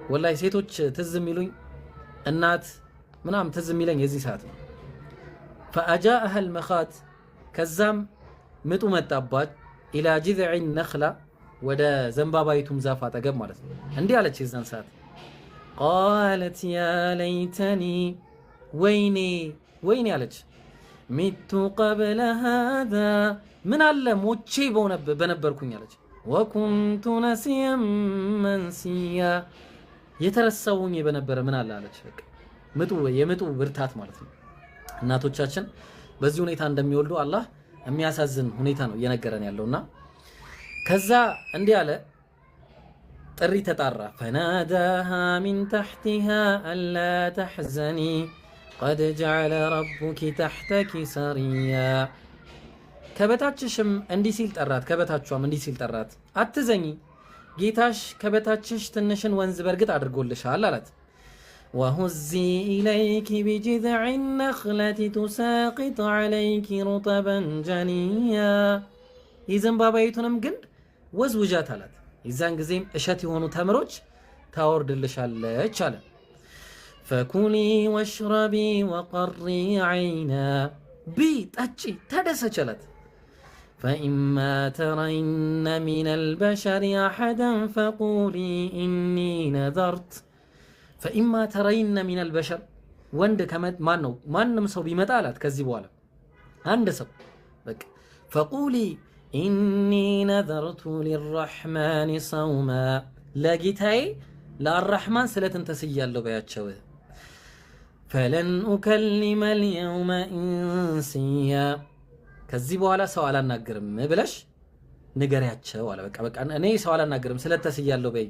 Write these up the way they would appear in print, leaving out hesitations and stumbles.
ወላሂ ሴቶች ትዝ የሚሉኝ እናት ምናምን ትዝ የሚለኝ የዚህ ሰዓት ነው። ፈአጃአሃ አልመኻት ከዛም ምጡ መጣባት ኢላ ጅዝዕ ነኽላ ወደ ዘንባባይቱም ዛፍ አጠገብ ማለት ነው። እንዲህ አለች የዛን ሰዓት ቃለት ያ ለይተኒ ወይኔ ወይኔ አለች ሚቱ ቀብለ ሃዛ ምን አለ ሞቼ በነበርኩኝ አለች ወኩንቱ ነሲየን መንሲያ የተረሳውኝ በነበረ ምን አለ አለች። በቃ የምጡ ብርታት ማለት ነው። እናቶቻችን በዚህ ሁኔታ እንደሚወልዱ አላህ የሚያሳዝን ሁኔታ ነው እየነገረን ያለውና ከዛ እንዲህ አለ ጥሪ ተጣራ ፈናዳሃ ሚን ተሕቲሃ አላ ተሕዘኒ ቀድ ጀዐለ ረቡኪ ተሕተኪ ሰሪያ ከበታችሽም እንዲህ ሲል ጠራት ከበታቿም እንዲህ ሲል ጠራት አትዘኝ ጌታሽ ከበታችሽ ትንሽን ወንዝ በርግጥ አድርጎልሻል አላት ወሁዚ ኢለይኪ ቢጅዝዕ ነኽለቲ ቱሳቂጥ ዐለይኪ ሩጠበን ጀኒያ የዘንባባይቱንም ግንድ ወዝውጃት አላት የዛን ጊዜም እሸት የሆኑ ተምሮች ታወርድልሻለች አለ ፈኩሊ ወሽረቢ ወቀሪ ዐይና ቢ ጠጪ ተደሰች አላት فإما ترين من البشر أحدا فقولي إني نذرت فإما ترين من البشر وند كما ማንም ሰው ቢመጣ አላት ከዚህ በኋላ አንድ ሰው በቃ فقولي إني نذرت للرحمن صوما ለጌታዬ ለአርራህማን ስለትን ተስያለሁ በያቸው فلن أكلم اليوم إنسيا ከዚህ በኋላ ሰው አላናገርም ብለሽ ንገሪያቸው አለ። በቃ እኔ ሰው አላናገርም ስለተስያለሁ በይ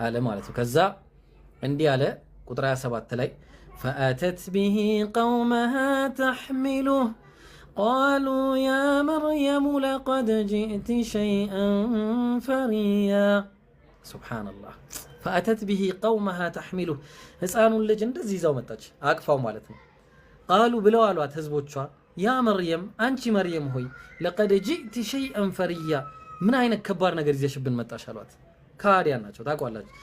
አለ ማለት ነው። ከዛ እንዲህ አለ ቁጥር 27 ላይ فأتت به قومها تحمله قالوا يا مريم لقد جئت شيئا فريا سبحان الله فأتت به قومها تحمله ህፃኑን ልጅ እንደዚህ ይዛው መጣች አቅፋው ማለት ነው። قالوا ብለው አሏት ህዝቦቿ ያ መርየም አንቺ መርየም ሆይ ለቀድ ጂእቲ ሸይአን ፈሪያ ምን አይነት ከባድ ነገር ይዘሽብን መጣሽ አሏት። ካዲያን ናቸው ታውቃላችሁ።